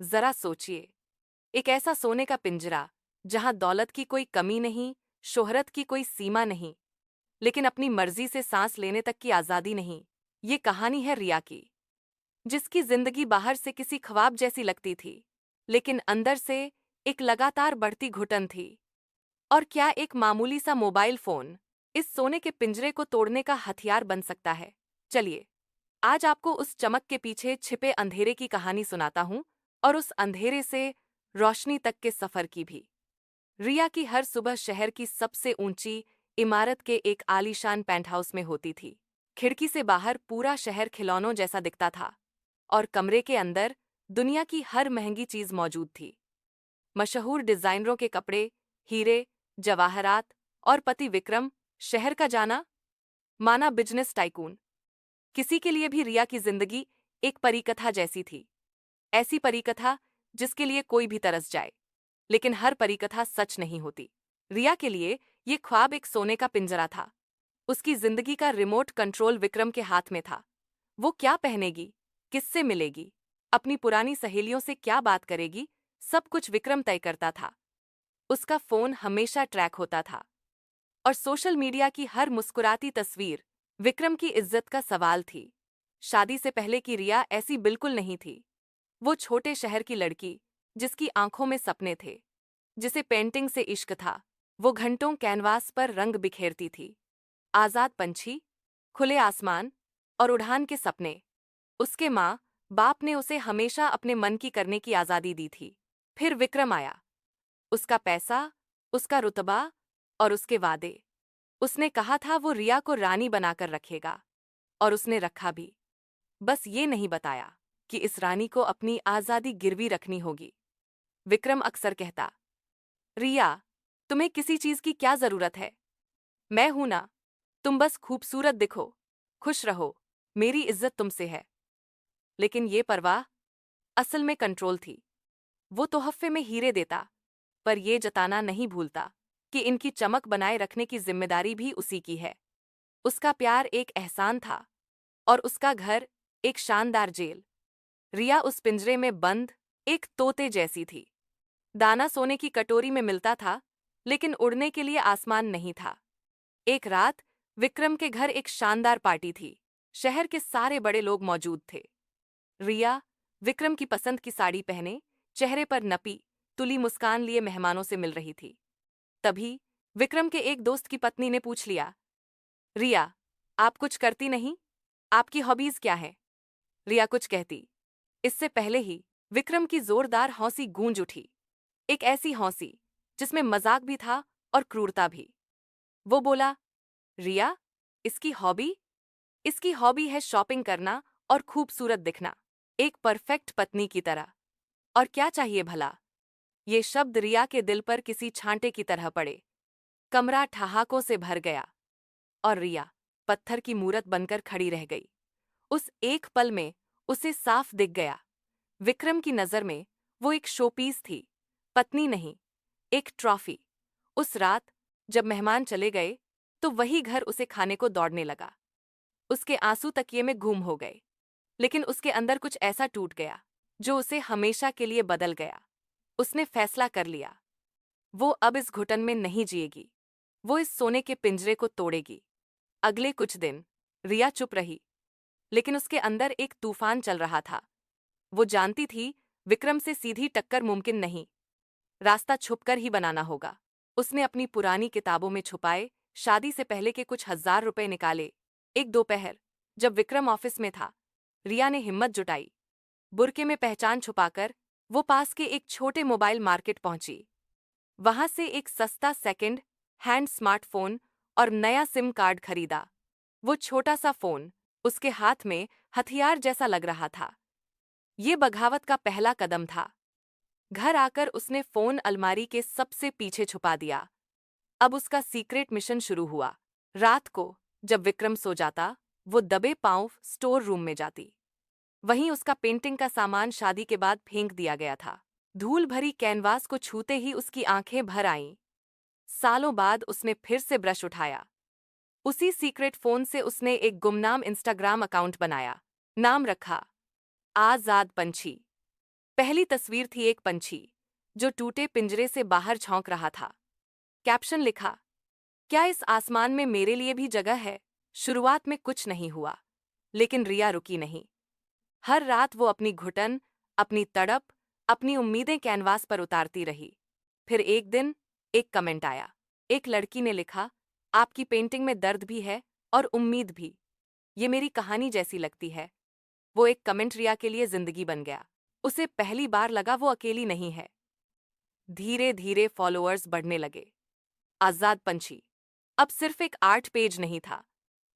जरा सोचिए, एक ऐसा सोने का पिंजरा जहां दौलत की कोई कमी नहीं, शोहरत की कोई सीमा नहीं, लेकिन अपनी मर्जी से सांस लेने तक की आजादी नहीं। ये कहानी है रिया की, जिसकी जिंदगी बाहर से किसी ख्वाब जैसी लगती थी, लेकिन अंदर से एक लगातार बढ़ती घुटन थी। और क्या एक मामूली सा मोबाइल फोन इस सोने के पिंजरे को तोड़ने का हथियार बन सकता है? चलिए, आज आपको उस चमक के पीछे छिपे अंधेरे की कहानी सुनाता हूं, और उस अंधेरे से रोशनी तक के सफर की भी। रिया की हर सुबह शहर की सबसे ऊंची इमारत के एक आलीशान पेंटहाउस में होती थी। खिड़की से बाहर पूरा शहर खिलौनों जैसा दिखता था, और कमरे के अंदर दुनिया की हर महंगी चीज मौजूद थी। मशहूर डिजाइनरों के कपड़े, हीरे, जवाहरात, और पति विक्रम, शहर का जाना माना बिजनेस टाइकून। किसी के लिए भी रिया की जिंदगी एक परिकथा जैसी थी। ऐसी परिकथा जिसके लिए कोई भी तरस जाए, लेकिन हर परिकथा सच नहीं होती। रिया के लिए ये ख्वाब एक सोने का पिंजरा था। उसकी जिंदगी का रिमोट कंट्रोल विक्रम के हाथ में था। वो क्या पहनेगी, किससे मिलेगी, अपनी पुरानी सहेलियों से क्या बात करेगी, सब कुछ विक्रम तय करता था। उसका फोन हमेशा ट्रैक होता था, और सोशल मीडिया की हर मुस्कुराती तस्वीर विक्रम की इज्जत का सवाल थी। शादी से पहले की रिया ऐसी बिल्कुल नहीं थी। वो छोटे शहर की लड़की, जिसकी आंखों में सपने थे, जिसे पेंटिंग से इश्क था। वो घंटों कैनवास पर रंग बिखेरती थी। आजाद पंछी, खुले आसमान, और उड़ान के सपने। उसके माँ बाप ने उसे हमेशा अपने मन की करने की आजादी दी थी। फिर विक्रम आया। उसका पैसा, उसका रुतबा, और उसके वादे। उसने कहा था वो रिया को रानी बनाकर रखेगा, और उसने रखा भी। बस ये नहीं बताया कि इस रानी को अपनी आजादी गिरवी रखनी होगी। विक्रम अक्सर कहता, रिया, तुम्हें किसी चीज की क्या जरूरत है? मैं हूं ना। तुम बस खूबसूरत दिखो, खुश रहो, मेरी इज्जत तुमसे है। लेकिन ये परवाह असल में कंट्रोल थी। वो तोहफे में हीरे देता, पर ये जताना नहीं भूलता कि इनकी चमक बनाए रखने की जिम्मेदारी भी उसी की है। उसका प्यार एक एहसान था, और उसका घर एक शानदार जेल। रिया उस पिंजरे में बंद एक तोते जैसी थी। दाना सोने की कटोरी में मिलता था, लेकिन उड़ने के लिए आसमान नहीं था। एक रात विक्रम के घर एक शानदार पार्टी थी। शहर के सारे बड़े लोग मौजूद थे। रिया विक्रम की पसंद की साड़ी पहने, चेहरे पर नपी तुली मुस्कान लिए मेहमानों से मिल रही थी। तभी विक्रम के एक दोस्त की पत्नी ने पूछ लिया, रिया, आप कुछ करती नहीं? आपकी हॉबीज क्या है? रिया कुछ कहती, इससे पहले ही विक्रम की जोरदार हौंसी गूंज उठी। एक ऐसी हौंसी जिसमें मजाक भी था और क्रूरता भी। वो बोला, रिया, इसकी हॉबी इसकी हॉबी है शॉपिंग करना और खूबसूरत दिखना, एक परफेक्ट पत्नी की तरह। और क्या चाहिए भला? ये शब्द रिया के दिल पर किसी छांटे की तरह पड़े। कमरा ठहाकों से भर गया, और रिया पत्थर की मूरत बनकर खड़ी रह गई। उस एक पल में उसे साफ दिख गया, विक्रम की नजर में वो एक शोपीस थी, पत्नी नहीं, एक ट्रॉफी। उस रात जब मेहमान चले गए, तो वही घर उसे खाने को दौड़ने लगा। उसके आंसू तकिए में गुम हो गए, लेकिन उसके अंदर कुछ ऐसा टूट गया जो उसे हमेशा के लिए बदल गया। उसने फैसला कर लिया, वो अब इस घुटन में नहीं जिएगी। वो इस सोने के पिंजरे को तोड़ेगी। अगले कुछ दिन रिया चुप रही, लेकिन उसके अंदर एक तूफान चल रहा था। वो जानती थी विक्रम से सीधी टक्कर मुमकिन नहीं, रास्ता छुपकर ही बनाना होगा। उसने अपनी पुरानी किताबों में छुपाए शादी से पहले के कुछ हजार रुपए निकाले। एक दोपहर जब विक्रम ऑफिस में था, रिया ने हिम्मत जुटाई। बुरके में पहचान छुपाकर वो पास के एक छोटे मोबाइल मार्केट पहुंची। वहां से एक सस्ता सेकंड हैंड स्मार्टफोन और नया सिम कार्ड खरीदा। वो छोटा सा फोन उसके हाथ में हथियार जैसा लग रहा था। ये बगावत का पहला कदम था। घर आकर उसने फोन अलमारी के सबसे पीछे छुपा दिया। अब उसका सीक्रेट मिशन शुरू हुआ। रात को जब विक्रम सो जाता, वो दबे पांव स्टोर रूम में जाती। वहीं उसका पेंटिंग का सामान शादी के बाद फेंक दिया गया था। धूल भरी कैनवास को छूते ही उसकी आंखें भर आईं। सालों बाद उसने फिर से ब्रश उठाया। उसी सीक्रेट फोन से उसने एक गुमनाम इंस्टाग्राम अकाउंट बनाया। नाम रखा, आजाद पंछी। पहली तस्वीर थी एक पंछी जो टूटे पिंजरे से बाहर झोंक रहा था। कैप्शन लिखा, क्या इस आसमान में मेरे लिए भी जगह है? शुरुआत में कुछ नहीं हुआ, लेकिन रिया रुकी नहीं। हर रात वो अपनी घुटन, अपनी तड़प, अपनी उम्मीदें कैनवास पर उतारती रही। फिर एक दिन एक कमेंट आया। एक लड़की ने लिखा, आपकी पेंटिंग में दर्द भी है और उम्मीद भी। ये मेरी कहानी जैसी लगती है। वो एक कमेंट रिया के लिए जिंदगी बन गया। उसे पहली बार लगा वो अकेली नहीं है। धीरे धीरे फॉलोअर्स बढ़ने लगे। आजाद पंछी अब सिर्फ एक आर्ट पेज नहीं था,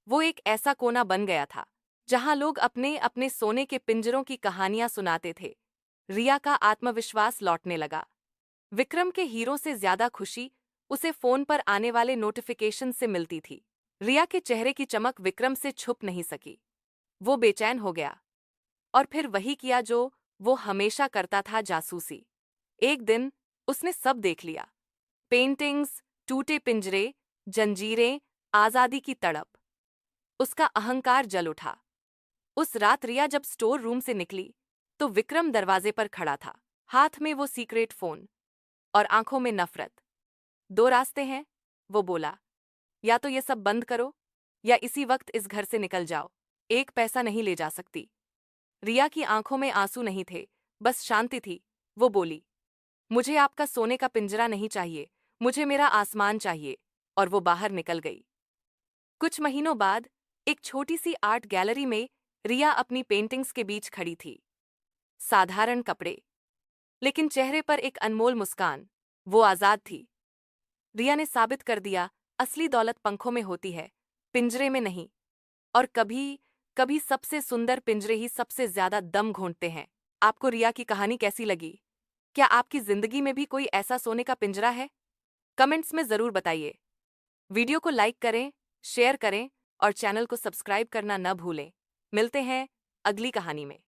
वो एक ऐसा कोना बन गया था जहां लोग अपने अपने सोने के पिंजरों की कहानियां सुनाते थे। रिया का आत्मविश्वास लौटने लगा। विक्रम के हीरो से ज्यादा खुशी उसे फोन पर आने वाले नोटिफिकेशन से मिलती थी। रिया के चेहरे की चमक विक्रम से छुप नहीं सकी। वो बेचैन हो गया और फिर वही किया जो वो हमेशा करता था, जासूसी। एक दिन उसने सब देख लिया, पेंटिंग्स, टूटे पिंजरे, जंजीरें, आजादी की तड़प। उसका अहंकार जल उठा। उस रात रिया जब स्टोर रूम से निकली तो विक्रम दरवाजे पर खड़ा था, हाथ में वो सीक्रेट फोन और आंखों में नफरत। दो रास्ते हैं, वो बोला, या तो ये सब बंद करो या इसी वक्त इस घर से निकल जाओ। एक पैसा नहीं ले जा सकती। रिया की आंखों में आंसू नहीं थे, बस शांति थी। वो बोली, मुझे आपका सोने का पिंजरा नहीं चाहिए, मुझे मेरा आसमान चाहिए। और वो बाहर निकल गई। कुछ महीनों बाद एक छोटी सी आर्ट गैलरी में रिया अपनी पेंटिंग्स के बीच खड़ी थी। साधारण कपड़े, लेकिन चेहरे पर एक अनमोल मुस्कान। वो आजाद थी। रिया ने साबित कर दिया, असली दौलत पंखों में होती है, पिंजरे में नहीं। और कभी कभी सबसे सुंदर पिंजरे ही सबसे ज्यादा दम घोंटते हैं। आपको रिया की कहानी कैसी लगी? क्या आपकी जिंदगी में भी कोई ऐसा सोने का पिंजरा है? कमेंट्स में जरूर बताइए। वीडियो को लाइक करें, शेयर करें और चैनल को सब्सक्राइब करना न भूलें। मिलते हैं अगली कहानी में।